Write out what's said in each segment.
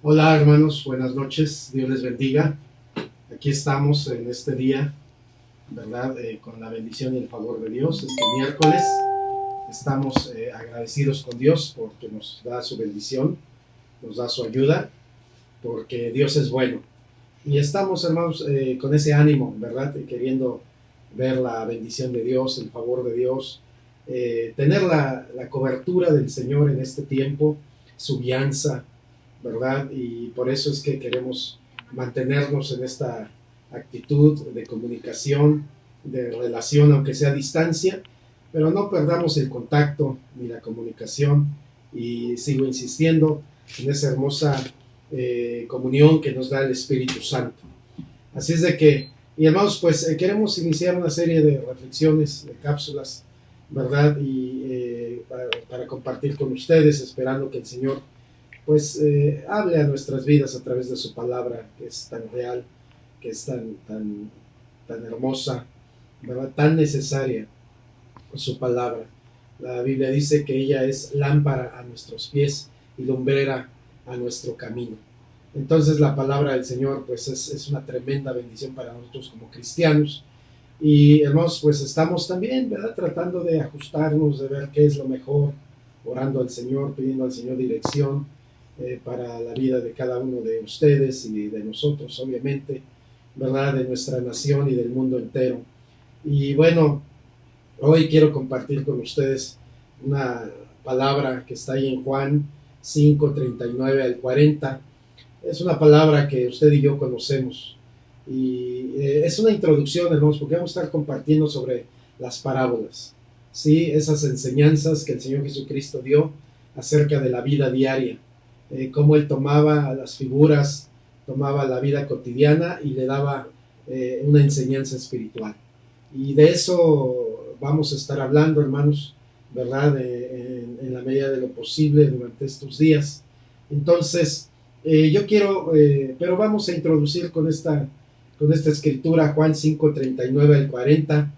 Hola hermanos, buenas noches, Dios les bendiga. Aquí estamos en este día, ¿verdad? Con la bendición y el favor de Dios. Este miércoles estamos agradecidos con Dios porque nos da su bendición, nos da su ayuda, porque Dios es bueno. Y estamos, hermanos, con ese ánimo, ¿verdad? Queriendo ver la bendición de Dios, el favor de Dios, tener la cobertura del Señor en este tiempo, su guianza, ¿verdad? Y por eso es que queremos mantenernos en esta actitud de comunicación, de relación, aunque sea a distancia, pero no perdamos el contacto ni la comunicación y sigo insistiendo en esa hermosa comunión que nos da el Espíritu Santo. Así es de que, y hermanos, pues queremos iniciar una serie de reflexiones, de cápsulas, ¿verdad? Y para compartir con ustedes, esperando que el Señor pues hable a nuestras vidas a través de su palabra, que es tan real, que es tan hermosa, ¿verdad? Tan necesaria su palabra. La Biblia dice que ella es lámpara a nuestros pies y lumbrera a nuestro camino. Entonces la palabra del Señor pues es una tremenda bendición para nosotros como cristianos. Y hermanos, pues estamos también, ¿verdad? Tratando de ajustarnos, de ver qué es lo mejor, orando al Señor, pidiendo al Señor dirección para la vida de cada uno de ustedes y de nosotros, obviamente, ¿verdad? De nuestra nación y del mundo entero. Y bueno, hoy quiero compartir con ustedes una palabra que está ahí en Juan 5:39 al 40. Es una palabra que usted y yo conocemos. Y es una introducción, hermanos, porque vamos a estar compartiendo sobre las parábolas. ¿Sí? Esas enseñanzas que el Señor Jesucristo dio acerca de la vida diaria. Cómo Él tomaba las figuras, tomaba la vida cotidiana y le daba una enseñanza espiritual. Y de eso vamos a estar hablando, hermanos, ¿verdad? En la medida de lo posible durante estos días. Entonces, yo quiero, pero vamos a introducir con esta escritura, Juan 5:39 al 40,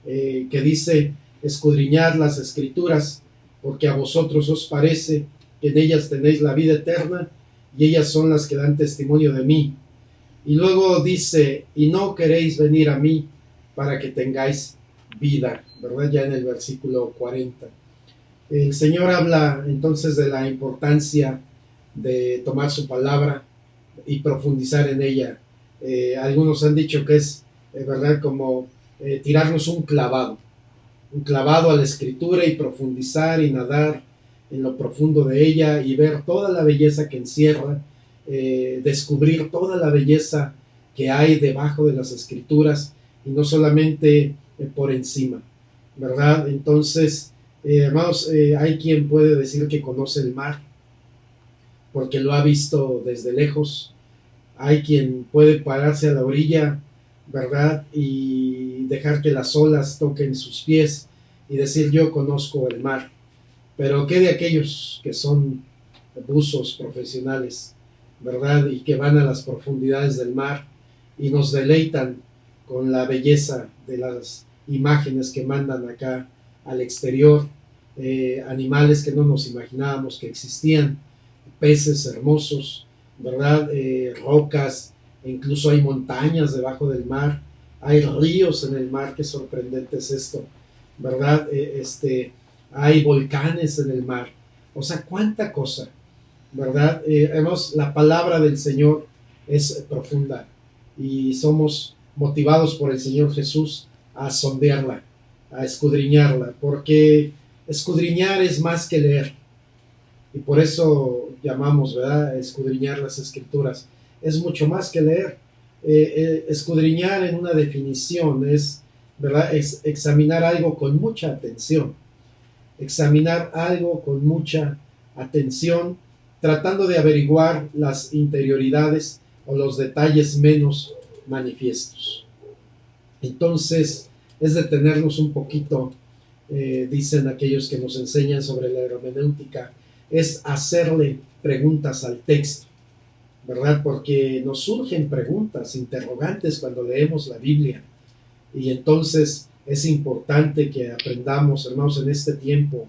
que dice, escudriñad las escrituras, porque a vosotros os parece que en ellas tenéis la vida eterna, y ellas son las que dan testimonio de mí. Y luego dice, y no queréis venir a mí para que tengáis vida, ¿verdad? Ya en el versículo 40. El Señor habla entonces de la importancia de tomar su palabra y profundizar en ella. Algunos han dicho que es, ¿verdad? Como tirarnos un clavado a la escritura y profundizar y nadar en lo profundo de ella y ver toda la belleza que encierra, descubrir toda la belleza que hay debajo de las escrituras y no solamente por encima, ¿verdad? Entonces, hermanos, hay quien puede decir que conoce el mar porque lo ha visto desde lejos. Hay quien puede pararse a la orilla, ¿verdad? Y dejar que las olas toquen sus pies y decir yo conozco el mar. Pero ¿qué de aquellos que son buzos profesionales, ¿verdad? Y que van a las profundidades del mar y nos deleitan con la belleza de las imágenes que mandan acá al exterior, animales que no nos imaginábamos que existían, peces hermosos, ¿verdad? Rocas, incluso hay montañas debajo del mar, hay ríos en el mar, qué sorprendente es esto, ¿verdad? Hay volcanes en el mar, o sea, cuánta cosa, ¿verdad? La palabra del Señor es profunda y somos motivados por el Señor Jesús a sondearla, a escudriñarla, porque escudriñar es más que leer. Y por eso llamamos, ¿verdad?, escudriñar las escrituras. Es mucho más que leer. Escudriñar en una definición es, ¿verdad?, es examinar algo con mucha atención. Examinar algo con mucha atención, tratando de averiguar las interioridades o los detalles menos manifiestos. Entonces, es detenernos un poquito, dicen aquellos que nos enseñan sobre la hermenéutica, es hacerle preguntas al texto, ¿verdad? Porque nos surgen preguntas, interrogantes cuando leemos la Biblia. Y entonces es importante que aprendamos, hermanos, en este tiempo,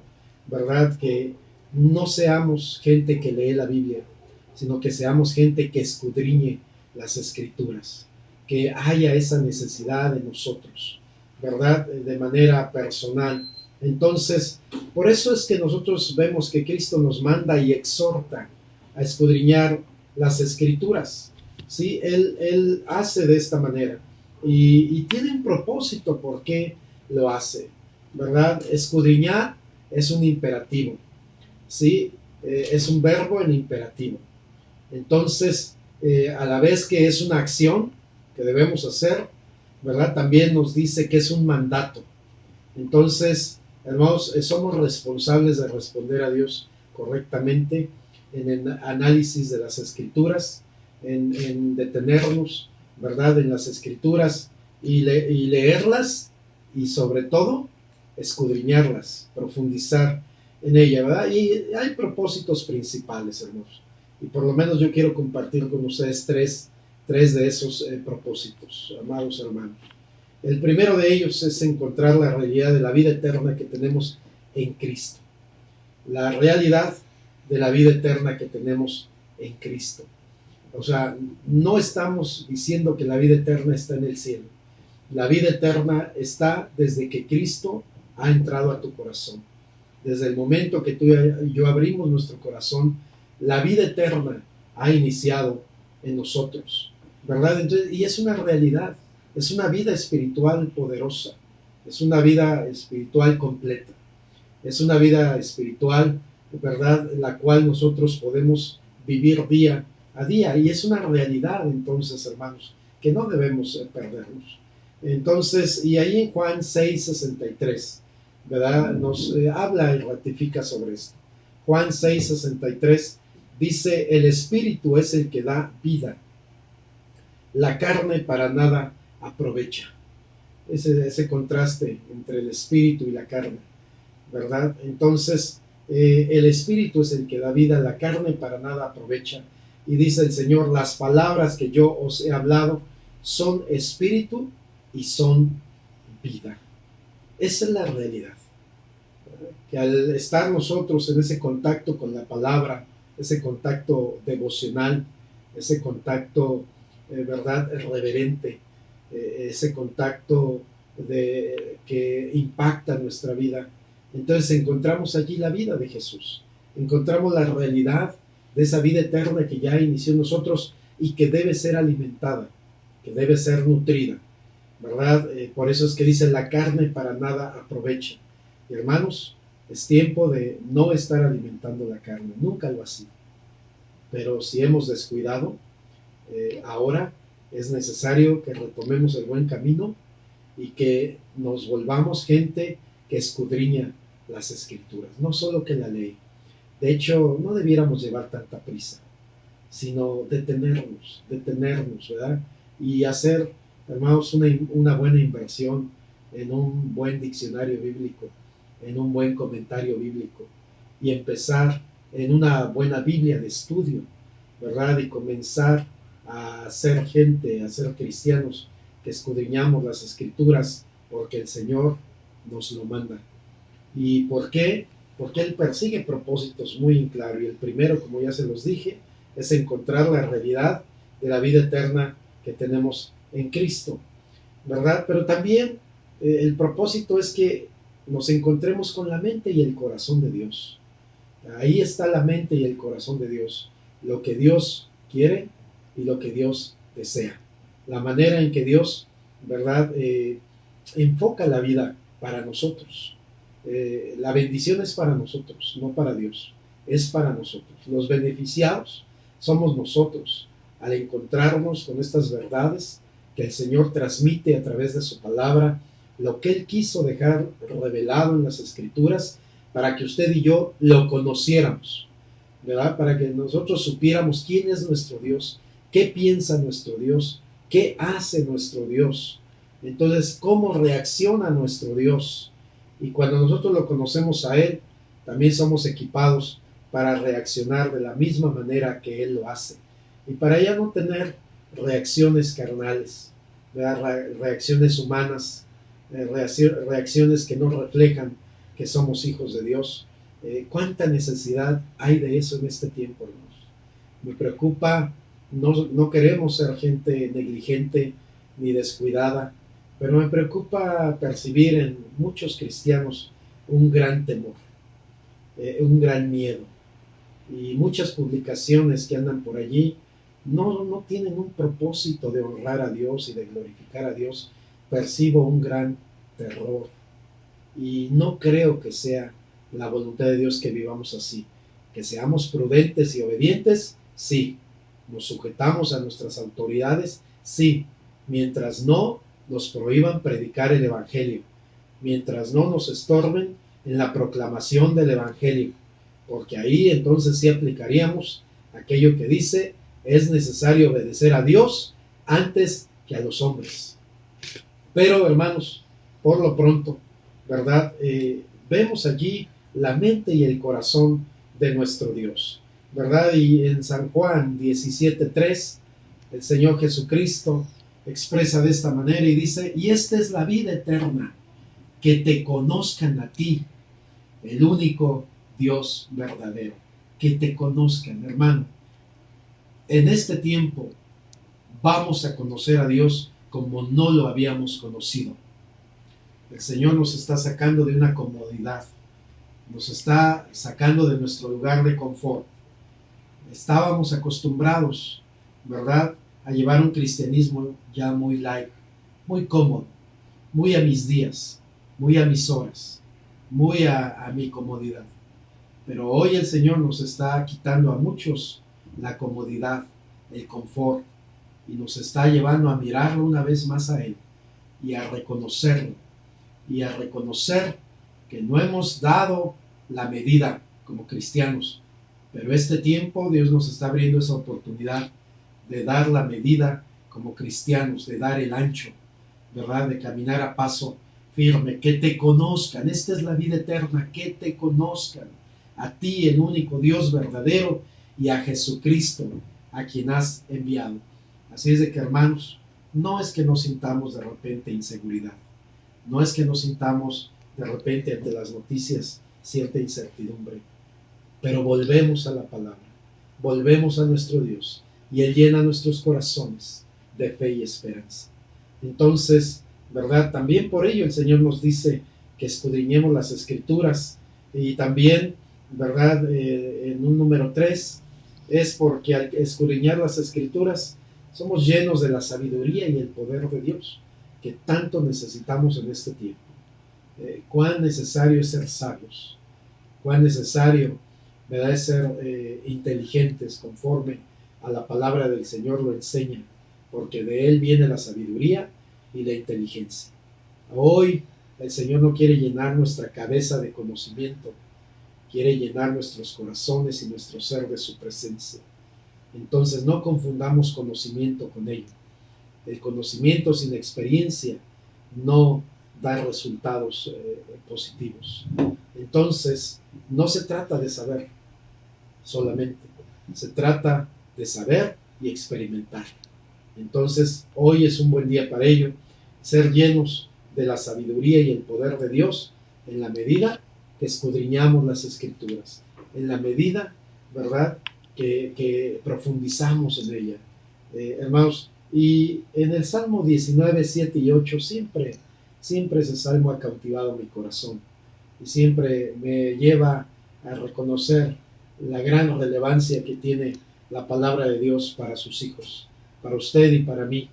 ¿verdad? Que no seamos gente que lee la Biblia, sino que seamos gente que escudriñe las Escrituras, que haya esa necesidad en nosotros, ¿verdad? De manera personal. Entonces, por eso es que nosotros vemos que Cristo nos manda y exhorta a escudriñar las Escrituras, ¿sí? Él hace de esta manera y tiene un propósito por qué lo hace, ¿verdad? Escudriñar es un imperativo, ¿sí? Es un verbo en imperativo. Entonces, a la vez que es una acción que debemos hacer, ¿verdad? También nos dice que es un mandato. Entonces, hermanos, somos responsables de responder a Dios correctamente en el análisis de las Escrituras, en detenernos, ¿verdad? En las Escrituras y leerlas y sobre todo escudriñarlas, profundizar en ella, ¿verdad? Y hay propósitos principales, hermanos. Y por lo menos yo quiero compartir con ustedes tres de esos propósitos, amados hermanos. El primero de ellos es encontrar la realidad de la vida eterna que tenemos en Cristo. La realidad de la vida eterna que tenemos en Cristo. O sea, no estamos diciendo que la vida eterna está en el cielo. La vida eterna está desde que Cristo ha entrado a tu corazón. Desde el momento que tú y yo abrimos nuestro corazón, la vida eterna ha iniciado en nosotros, ¿verdad? Entonces, y es una realidad, es una vida espiritual poderosa, es una vida espiritual completa, es una vida espiritual, ¿verdad? La cual nosotros podemos vivir día a día y es una realidad entonces, hermanos, que no debemos perdernos. Entonces, y ahí en Juan 6:63, ¿verdad? Nos habla y ratifica sobre esto. Juan 6:63 dice, el Espíritu es el que da vida, la carne para nada aprovecha. Ese contraste entre el Espíritu y la carne, ¿verdad? Entonces, el Espíritu es el que da vida, la carne para nada aprovecha. Y dice el Señor, las palabras que yo os he hablado son espíritu y son vida. Esa es la realidad. Que al estar nosotros en ese contacto con la palabra, ese contacto devocional, ese contacto, ¿verdad?, reverente, ese contacto que impacta nuestra vida, entonces encontramos allí la vida de Jesús, encontramos la realidad de esa vida eterna que ya inició en nosotros y que debe ser alimentada, que debe ser nutrida, ¿verdad? Por eso es que dice la carne para nada aprovecha. Y hermanos, es tiempo de no estar alimentando la carne, nunca lo ha sido. Pero si hemos descuidado, ahora es necesario que retomemos el buen camino y que nos volvamos gente que escudriña las Escrituras, no solo que la lee. De hecho, no debiéramos llevar tanta prisa, sino detenernos, ¿verdad? Y hacer, hermanos, una buena inversión en un buen diccionario bíblico, en un buen comentario bíblico y empezar en una buena Biblia de estudio, ¿verdad? Y comenzar a ser gente, a ser cristianos que escudriñamos las Escrituras porque el Señor nos lo manda. ¿Y por qué? Porque Él persigue propósitos muy claros. Y el primero, como ya se los dije, es encontrar la realidad de la vida eterna que tenemos en Cristo, ¿verdad? Pero también el propósito es que nos encontremos con la mente y el corazón de Dios. Ahí está la mente y el corazón de Dios, lo que Dios quiere y lo que Dios desea, la manera en que Dios, ¿verdad?, enfoca la vida para nosotros. La bendición es para nosotros, no para Dios, es para nosotros. Los beneficiados somos nosotros al encontrarnos con estas verdades que el Señor transmite a través de su palabra, lo que Él quiso dejar revelado en las Escrituras para que usted y yo lo conociéramos, ¿verdad? Para que nosotros supiéramos quién es nuestro Dios, qué piensa nuestro Dios, qué hace nuestro Dios. Entonces, cómo reacciona nuestro Dios. Y cuando nosotros lo conocemos a Él, también somos equipados para reaccionar de la misma manera que Él lo hace. Y para ya no tener reacciones carnales, ¿verdad?, reacciones humanas, reacciones que no reflejan que somos hijos de Dios. ¿Cuánta necesidad hay de eso en este tiempo, hermanos? Me preocupa, no queremos ser gente negligente ni descuidada, pero me preocupa percibir en muchos cristianos un gran temor, un gran miedo. Y muchas publicaciones que andan por allí no tienen un propósito de honrar a Dios y de glorificar a Dios. Percibo un gran terror y no creo que sea la voluntad de Dios que vivamos así. Que seamos prudentes y obedientes, sí. Nos sujetamos a nuestras autoridades, sí. Mientras no nos prohíban predicar el Evangelio, mientras no nos estorben en la proclamación del Evangelio, porque ahí entonces sí aplicaríamos aquello que dice: es necesario obedecer a Dios antes que a los hombres. Pero hermanos, por lo pronto, ¿verdad? Vemos allí la mente y el corazón de nuestro Dios, ¿verdad? Y en San Juan 17:3, el Señor Jesucristo expresa de esta manera y dice: y esta es la vida eterna, que te conozcan a ti, el único Dios verdadero. Que te conozcan, hermano. En este tiempo vamos a conocer a Dios como no lo habíamos conocido. El Señor nos está sacando de una comodidad, nos está sacando de nuestro lugar de confort. Estábamos acostumbrados, ¿verdad?, a llevar un cristianismo ya muy light, muy cómodo, muy a mis días, muy a mis horas, muy a mi comodidad. Pero hoy el Señor nos está quitando a muchos la comodidad, el confort, y nos está llevando a mirarlo una vez más a Él y a reconocerlo, y a reconocer que no hemos dado la medida como cristianos, pero este tiempo Dios nos está abriendo esa oportunidad de dar la medida como cristianos, de dar el ancho, ¿verdad?, de caminar a paso firme, que te conozcan. Esta es la vida eterna, que te conozcan a ti, el único Dios verdadero, y a Jesucristo, a quien has enviado. Así es de que, hermanos, no es que nos sintamos de repente inseguridad, no es que nos sintamos de repente ante las noticias cierta incertidumbre, pero volvemos a la palabra, volvemos a nuestro Dios, y Él llena nuestros corazones de fe y esperanza. Entonces, ¿verdad?, también por ello el Señor nos dice que escudriñemos las Escrituras, y también, ¿verdad?, en un número 3, es porque al escudriñar las Escrituras somos llenos de la sabiduría y el poder de Dios, que tanto necesitamos en este tiempo. Cuán necesario es ser sabios, cuán necesario, ¿verdad?, es ser inteligentes conforme a la palabra del Señor lo enseña, porque de Él viene la sabiduría y la inteligencia. Hoy el Señor no quiere llenar nuestra cabeza de conocimiento, quiere llenar nuestros corazones y nuestro ser de su presencia. Entonces no confundamos conocimiento con ello. El conocimiento sin experiencia no da resultados positivos. Entonces no se trata de saber solamente, se trata de saber y experimentar. Entonces hoy es un buen día para ello, ser llenos de la sabiduría y el poder de Dios en la medida que escudriñamos las Escrituras, en la medida, ¿verdad?, que profundizamos en ella. Hermanos, y en el Salmo 19, 7 y 8 siempre ese salmo ha cautivado mi corazón y siempre me lleva a reconocer la gran relevancia que tiene la palabra de Dios para sus hijos, para usted y para mí.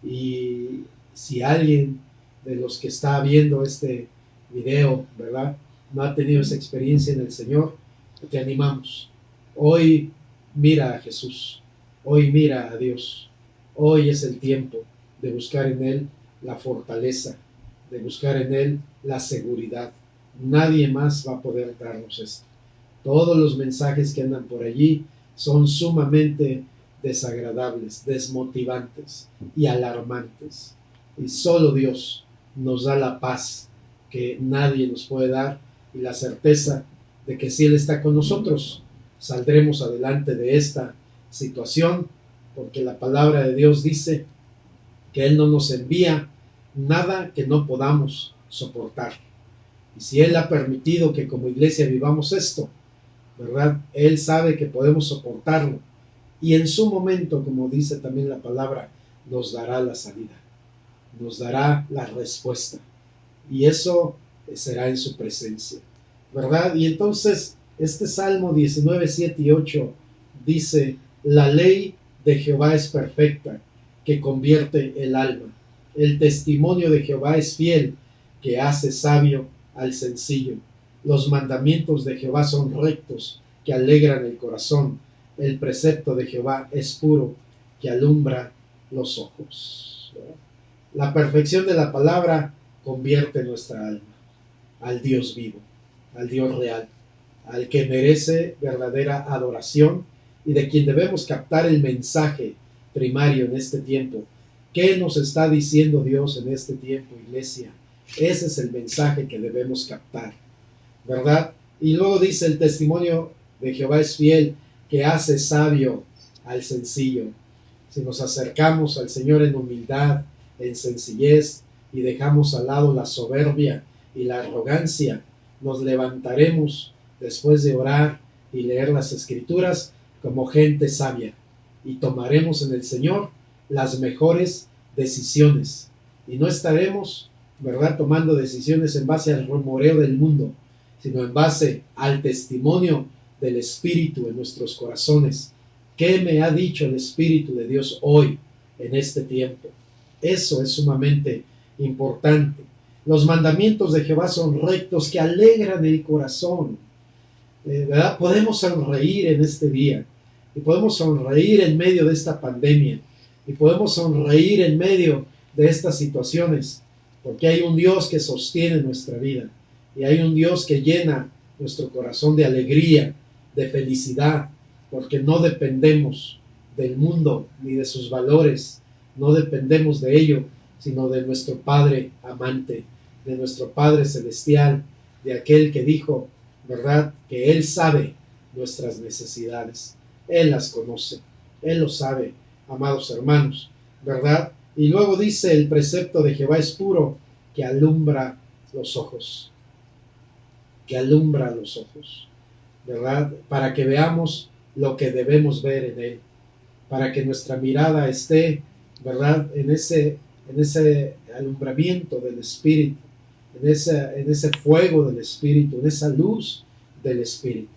Y si alguien de los que está viendo este video, ¿verdad?, no ha tenido esa experiencia en el Señor, te animamos. Hoy mira a Jesús, hoy mira a Dios. Hoy es el tiempo de buscar en Él la fortaleza, de buscar en Él la seguridad. Nadie más va a poder darnos esto. Todos los mensajes que andan por allí son sumamente desagradables, desmotivantes y alarmantes. Y solo Dios nos da la paz que nadie nos puede dar y la certeza de que si Él está con nosotros, saldremos adelante de esta situación, porque la palabra de Dios dice que Él no nos envía nada que no podamos soportar. Y si Él ha permitido que como iglesia vivamos esto, ¿verdad?, Él sabe que podemos soportarlo, y en su momento, como dice también la palabra, nos dará la salida, nos dará la respuesta, y eso será en su presencia, ¿verdad? Y entonces este Salmo 19, 7 y 8 dice: la ley de Jehová es perfecta, que convierte el alma. El testimonio de Jehová es fiel, que hace sabio al sencillo. Los mandamientos de Jehová son rectos, que alegran el corazón. El precepto de Jehová es puro, que alumbra los ojos. La perfección de la palabra convierte nuestra alma al Dios vivo, al Dios real, al que merece verdadera adoración y de quien debemos captar el mensaje primario en este tiempo. ¿Qué nos está diciendo Dios en este tiempo, iglesia? Ese es el mensaje que debemos captar, ¿verdad? Y luego dice: el testimonio de Jehová es fiel, que hace sabio al sencillo. Si nos acercamos al Señor en humildad, en sencillez, y dejamos al lado la soberbia y la arrogancia, nos levantaremos después de orar y leer las Escrituras como gente sabia, y tomaremos en el Señor las mejores decisiones, y no estaremos, ¿verdad?, tomando decisiones en base al rumoreo del mundo, sino en base al testimonio del Espíritu en nuestros corazones. ¿Qué me ha dicho el Espíritu de Dios hoy, en este tiempo? Eso es sumamente importante. Los mandamientos de Jehová son rectos, que alegran el corazón. ¿Verdad? Podemos sonreír en este día, y podemos sonreír en medio de esta pandemia, y podemos sonreír en medio de estas situaciones, porque hay un Dios que sostiene nuestra vida, y hay un Dios que llena nuestro corazón de alegría, de felicidad, porque no dependemos del mundo ni de sus valores, no dependemos de ello, sino de nuestro Padre amante, de nuestro Padre celestial, de aquel que dijo, ¿verdad?, que Él sabe nuestras necesidades, Él las conoce, Él lo sabe, amados hermanos, ¿verdad? Y luego dice: el precepto de Jehová es puro, que alumbra los ojos, que alumbra los ojos, ¿verdad? Para que veamos lo que debemos ver en Él, para que nuestra mirada esté, ¿verdad?, en ese alumbramiento del Espíritu, en ese fuego del Espíritu, en esa luz del Espíritu.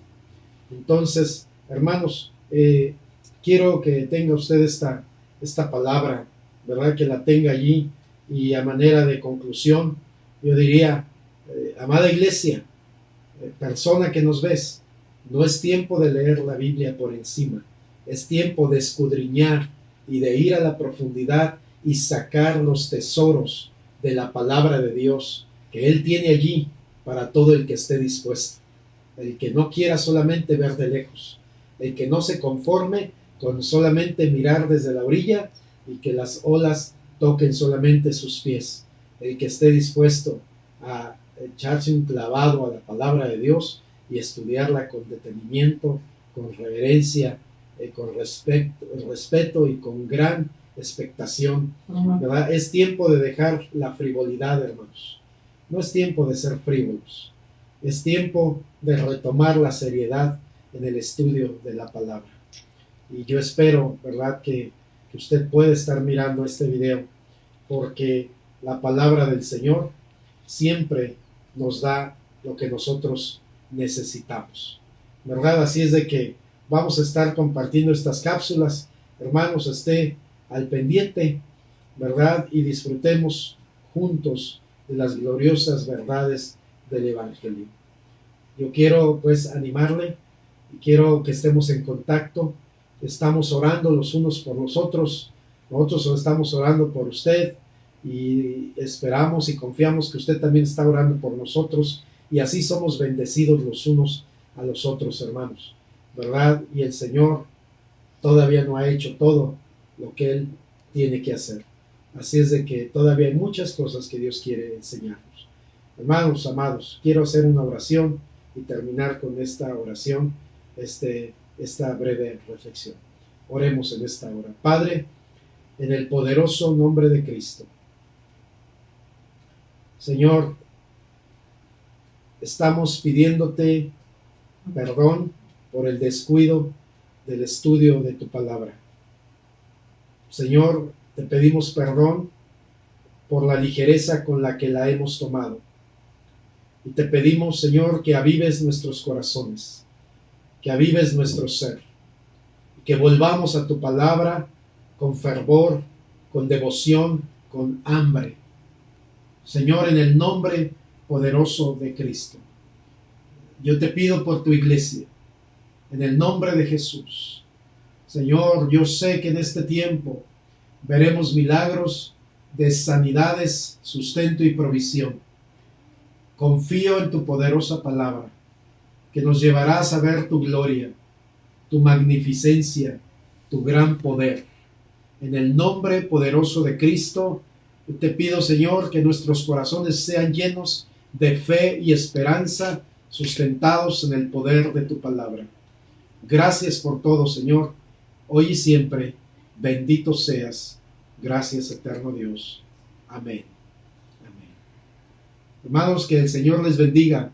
Entonces, hermanos, quiero que tenga usted esta palabra, ¿verdad?, que la tenga allí, y a manera de conclusión, yo diría, amada iglesia, persona que nos ves, no es tiempo de leer la Biblia por encima, es tiempo de escudriñar y de ir a la profundidad y sacar los tesoros de la palabra de Dios que Él tiene allí para todo el que esté dispuesto, el que no quiera solamente ver de lejos, el que no se conforme con solamente mirar desde la orilla y que las olas toquen solamente sus pies, el que esté dispuesto a echarse un clavado a la palabra de Dios y estudiarla con detenimiento, con reverencia, con respeto y con gran expectación, ¿verdad? Es tiempo de dejar la frivolidad, hermanos. No es tiempo de ser frívolos. Es tiempo de retomar la seriedad en el estudio de la palabra. Y yo espero, ¿verdad?, que usted pueda estar mirando este video, porque la palabra del Señor siempre nos da lo que nosotros necesitamos, ¿verdad? Así es de que vamos a estar compartiendo estas cápsulas. Hermanos, esté al pendiente, ¿verdad? Y disfrutemos juntos de las gloriosas verdades del Evangelio. Yo quiero pues animarle y quiero que estemos en contacto. Estamos orando los unos por los otros. Nosotros estamos orando por usted y esperamos y confiamos que usted también está orando por nosotros, y así somos bendecidos los unos a los otros, hermanos, ¿verdad? Y el Señor todavía no ha hecho todo lo que Él tiene que hacer. Así es de que todavía hay muchas cosas que Dios quiere enseñarnos. Hermanos, amados, quiero hacer una oración y terminar con esta oración, esta breve reflexión. Oremos en esta hora. Padre, en el poderoso nombre de Cristo, Señor, estamos pidiéndote perdón por el descuido del estudio de tu palabra. Señor, te pedimos perdón por la ligereza con la que la hemos tomado. Y te pedimos, Señor, que avives nuestros corazones, que avives nuestro ser, que volvamos a tu palabra con fervor, con devoción, con hambre. Señor, en el nombre poderoso de Cristo, yo te pido por tu iglesia, en el nombre de Jesús. Señor, yo sé que en este tiempo veremos milagros de sanidades, sustento y provisión. Confío en tu poderosa palabra, que nos llevarás a ver tu gloria, tu magnificencia, tu gran poder. En el nombre poderoso de Cristo, te pido, Señor, que nuestros corazones sean llenos de fe y esperanza, sustentados en el poder de tu palabra. Gracias por todo, Señor, hoy y siempre. Bendito seas. Gracias, eterno Dios. Amén. Amén. Hermanos, que el Señor les bendiga.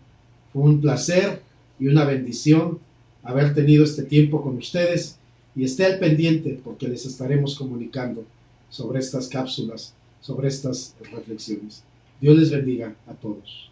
Fue un placer y una bendición haber tenido este tiempo con ustedes, y esté al pendiente porque les estaremos comunicando sobre estas cápsulas, sobre estas reflexiones. Dios les bendiga a todos.